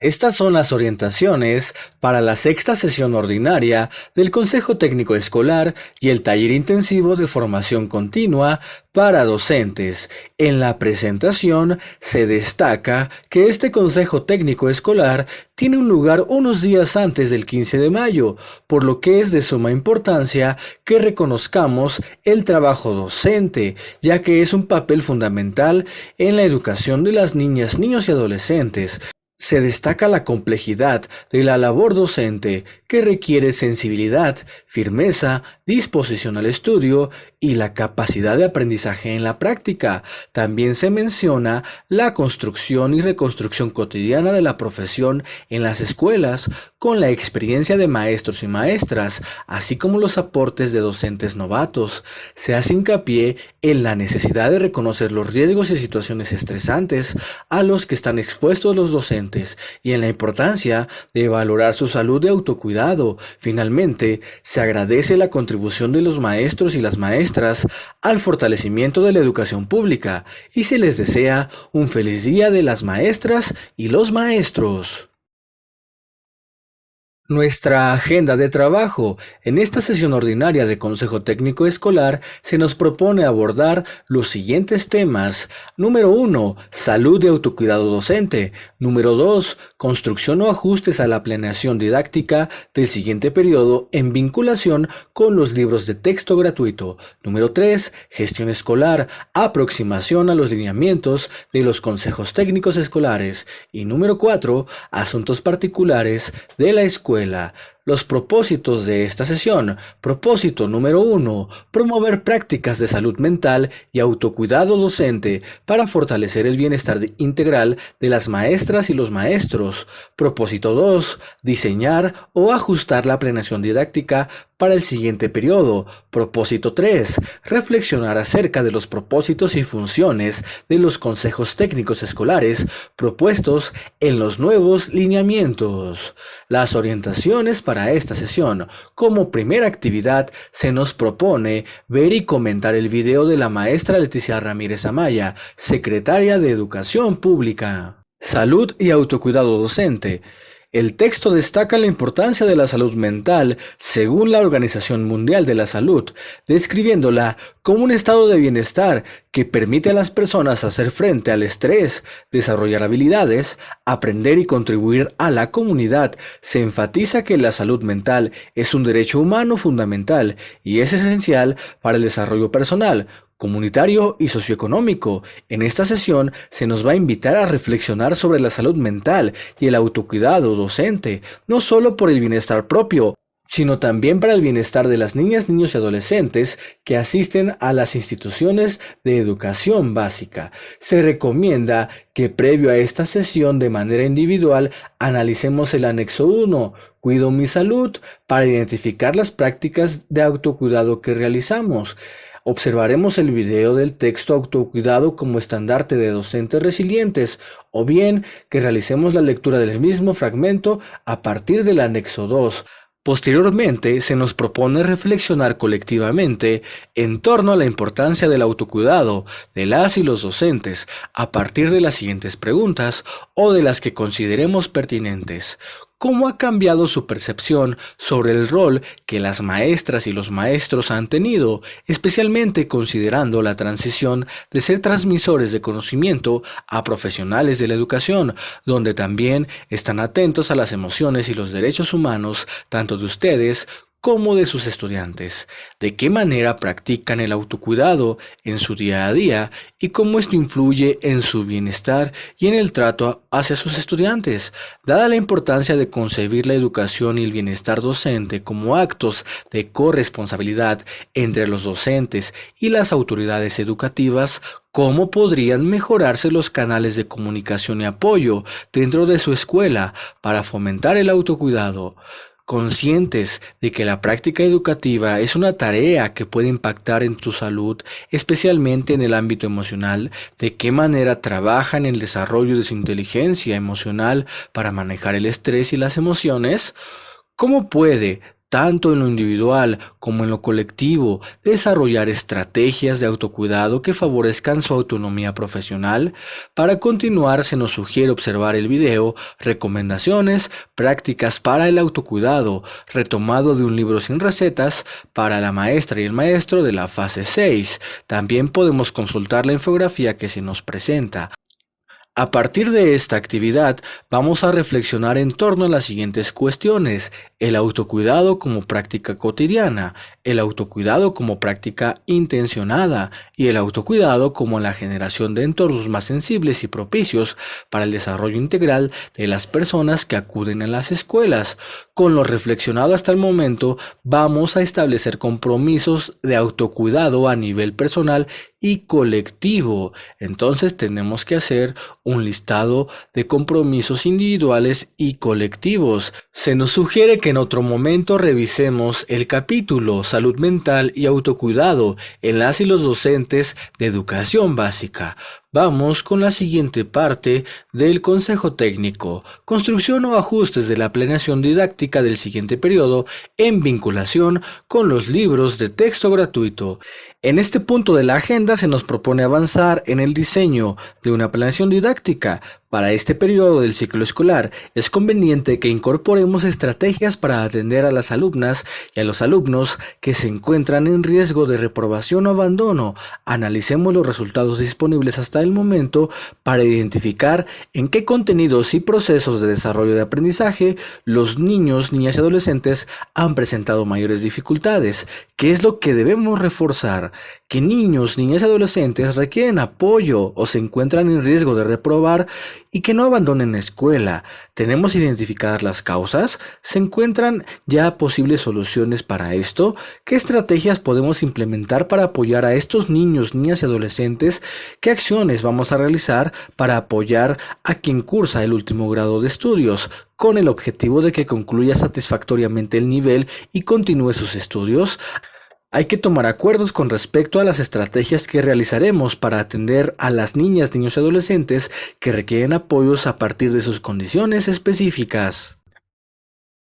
Estas son las orientaciones para la sexta sesión ordinaria del Consejo Técnico Escolar y el taller intensivo de formación continua para docentes. En la presentación se destaca que este Consejo Técnico Escolar tiene un lugar unos días antes del 15 de mayo, por lo que es de suma importancia que reconozcamos el trabajo docente, ya que es un papel fundamental en la educación de las niñas, niños y adolescentes. Se destaca la complejidad de la labor docente, que requiere sensibilidad, firmeza, disposición al estudio y la capacidad de aprendizaje en la práctica. También se menciona la construcción y reconstrucción cotidiana de la profesión en las escuelas, con la experiencia de maestros y maestras, así como los aportes de docentes novatos. Se hace hincapié en la necesidad de reconocer los riesgos y situaciones estresantes a los que están expuestos los docentes y en la importancia de valorar su salud y autocuidado. Finalmente, se agradece la contribución de los maestros y las maestras al fortalecimiento de la educación pública y se les desea un feliz día de las maestras y los maestros. Nuestra agenda de trabajo. En esta sesión ordinaria de Consejo Técnico Escolar se nos propone abordar los siguientes temas. Número 1. Salud y autocuidado docente. Número 2. Construcción o ajustes a la planeación didáctica del siguiente periodo en vinculación con los libros de texto gratuito. Número 3. Gestión escolar. Aproximación a los lineamientos de los consejos técnicos escolares. Y número 4. Asuntos particulares de la escuela. Los propósitos de esta sesión. Propósito número 1. Promover prácticas de salud mental y autocuidado docente para fortalecer el bienestar integral de las maestras y los maestros. Propósito 2. Diseñar o ajustar la planeación didáctica para el siguiente periodo. Propósito 3. Reflexionar acerca de los propósitos y funciones de los consejos técnicos escolares propuestos en los nuevos lineamientos. Las orientaciones para esta sesión. Como primera actividad, se nos propone ver y comentar el video de la maestra Leticia Ramírez Amaya, secretaria de Educación Pública. Salud y autocuidado docente. El texto destaca la importancia de la salud mental según la Organización Mundial de la Salud, describiéndola como un estado de bienestar que permite a las personas hacer frente al estrés, desarrollar habilidades, aprender y contribuir a la comunidad. Se enfatiza que la salud mental es un derecho humano fundamental y es esencial para el desarrollo personal, comunitario y socioeconómico. En esta sesión se nos va a invitar a reflexionar sobre la salud mental y el autocuidado docente, no solo por el bienestar propio, sino también para el bienestar de las niñas, niños y adolescentes que asisten a las instituciones de educación básica. Se recomienda que previo a esta sesión de manera individual analicemos el anexo 1, Cuido mi salud, para identificar las prácticas de autocuidado que realizamos. Observaremos el video del texto autocuidado como estandarte de docentes resilientes, o bien que realicemos la lectura del mismo fragmento a partir del anexo 2. Posteriormente, se nos propone reflexionar colectivamente en torno a la importancia del autocuidado de las y los docentes a partir de las siguientes preguntas o de las que consideremos pertinentes. ¿Cómo ha cambiado su percepción sobre el rol que las maestras y los maestros han tenido, especialmente considerando la transición de ser transmisores de conocimiento a profesionales de la educación, donde también están atentos a las emociones y los derechos humanos tanto de ustedes como de sus estudiantes? ¿De qué manera practican el autocuidado en su día a día y cómo esto influye en su bienestar y en el trato hacia sus estudiantes? Dada la importancia de concebir la educación y el bienestar docente como actos de corresponsabilidad entre los docentes y las autoridades educativas, ¿cómo podrían mejorarse los canales de comunicación y apoyo dentro de su escuela para fomentar el autocuidado? Conscientes de que la práctica educativa es una tarea que puede impactar en tu salud, especialmente en el ámbito emocional, ¿de qué manera trabajan en el desarrollo de su inteligencia emocional para manejar el estrés y las emociones? ¿Cómo puede tanto en lo individual como en lo colectivo, desarrollar estrategias de autocuidado que favorezcan su autonomía profesional. Para continuar, se nos sugiere observar el video Recomendaciones, prácticas para el autocuidado, retomado de un libro sin recetas para la maestra y el maestro de la fase 6. También podemos consultar la infografía que se nos presenta. A partir de esta actividad, vamos a reflexionar en torno a las siguientes cuestiones: el autocuidado como práctica cotidiana, el autocuidado como práctica intencionada y el autocuidado como la generación de entornos más sensibles y propicios para el desarrollo integral de las personas que acuden a las escuelas. Con lo reflexionado hasta el momento, vamos a establecer compromisos de autocuidado a nivel personal y colectivo. Entonces tenemos que hacer un listado de compromisos individuales y colectivos. Se nos sugiere que en otro momento revisemos el capítulo Salud mental y autocuidado en las y los docentes de educación básica. Vamos con la siguiente parte del Consejo Técnico: construcción o ajustes de la planeación didáctica del siguiente periodo en vinculación con los libros de texto gratuito. En este punto de la agenda se nos propone avanzar en el diseño de una planeación didáctica. Para este periodo del ciclo escolar es conveniente que incorporemos estrategias para atender a las alumnas y a los alumnos que se encuentran en riesgo de reprobación o abandono. Analicemos los resultados disponibles hasta el momento para identificar en qué contenidos y procesos de desarrollo de aprendizaje los niños, niñas y adolescentes han presentado mayores dificultades. ¿Qué es lo que debemos reforzar? Que niños, niñas y adolescentes requieren apoyo o se encuentran en riesgo de reprobar y que no abandonen la escuela. ¿Tenemos identificadas las causas? ¿Se encuentran ya posibles soluciones para esto? ¿Qué estrategias podemos implementar para apoyar a estos niños, niñas y adolescentes? ¿Qué acciones vamos a realizar para apoyar a quien cursa el último grado de estudios, con el objetivo de que concluya satisfactoriamente el nivel y continúe sus estudios? Hay que tomar acuerdos con respecto a las estrategias que realizaremos para atender a las niñas, niños y adolescentes que requieren apoyos a partir de sus condiciones específicas.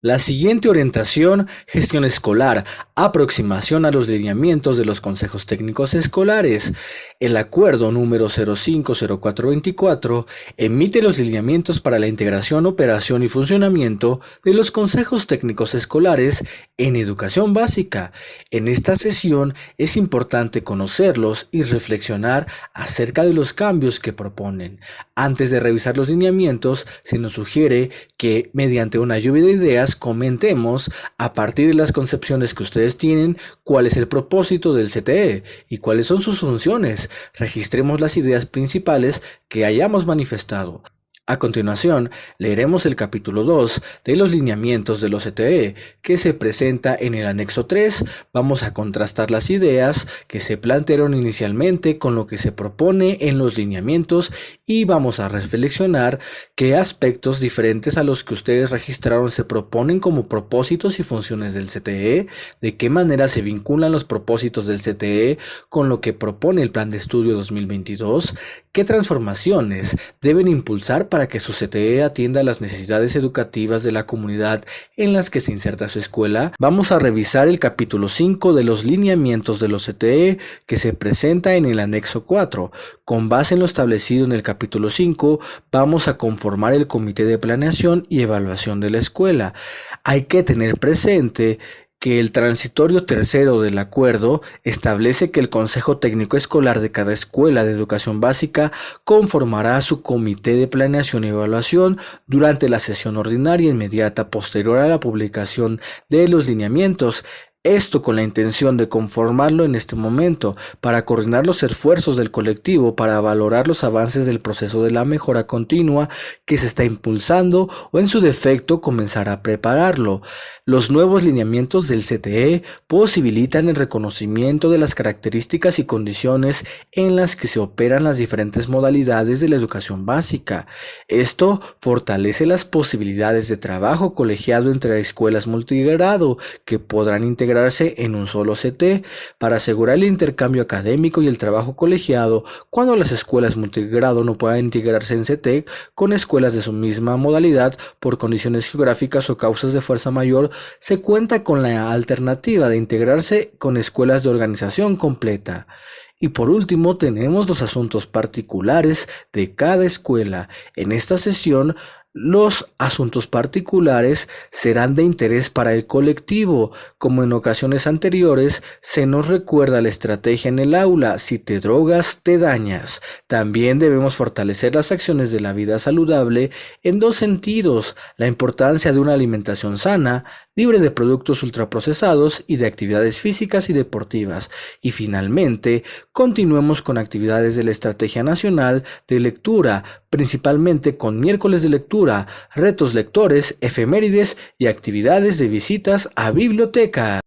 La siguiente orientación: gestión escolar, aproximación a los lineamientos de los consejos técnicos escolares. El acuerdo número 050424 emite los lineamientos para la integración, operación y funcionamiento de los consejos técnicos escolares en educación básica. En esta sesión es importante conocerlos y reflexionar acerca de los cambios que proponen. Antes de revisar los lineamientos, se nos sugiere que mediante una lluvia de ideas comentemos, a partir de las concepciones que ustedes tienen, cuál es el propósito del CTE y cuáles son sus funciones. Registremos las ideas principales que hayamos manifestado. A continuación, leeremos el capítulo 2 de los lineamientos de los CTE, que se presenta en el anexo 3. Vamos a contrastar las ideas que se plantearon inicialmente con lo que se propone en los lineamientos y vamos a reflexionar qué aspectos diferentes a los que ustedes registraron se proponen como propósitos y funciones del CTE, de qué manera se vinculan los propósitos del CTE con lo que propone el Plan de Estudio 2022, qué transformaciones deben impulsar para que su CTE atienda las necesidades educativas de la comunidad en las que se inserta su escuela. Vamos a revisar el capítulo 5 de los lineamientos de los CTE que se presenta en el anexo 4. Con base en lo establecido en el capítulo 5, vamos a conformar el comité de planeación y evaluación de la escuela. Hay que tener presente que el transitorio tercero del acuerdo establece que el Consejo Técnico Escolar de cada escuela de educación básica conformará su comité de planeación y evaluación durante la sesión ordinaria inmediata posterior a la publicación de los lineamientos. Esto con la intención de conformarlo en este momento, para coordinar los esfuerzos del colectivo, para valorar los avances del proceso de la mejora continua que se está impulsando o en su defecto comenzar a prepararlo. Los nuevos lineamientos del CTE posibilitan el reconocimiento de las características y condiciones en las que se operan las diferentes modalidades de la educación básica. Esto fortalece las posibilidades de trabajo colegiado entre escuelas multigrado que podrán integrar integrarse en un solo CT para asegurar el intercambio académico y el trabajo colegiado cuando las escuelas multigrado no puedan integrarse en CT con escuelas de su misma modalidad por condiciones geográficas o causas de fuerza mayor. Se cuenta con la alternativa de integrarse con escuelas de organización completa. Y por último tenemos los asuntos particulares de cada escuela. En esta sesión, los asuntos particulares serán de interés para el colectivo. Como en ocasiones anteriores, se nos recuerda la estrategia en el aula: si te drogas, te dañas. También debemos fortalecer las acciones de la vida saludable en dos sentidos: la importancia de una alimentación sana, libre de productos ultraprocesados y de actividades físicas y deportivas. Y finalmente, continuemos con actividades de la Estrategia Nacional de Lectura, principalmente con miércoles de lectura, retos lectores, efemérides y actividades de visitas a bibliotecas.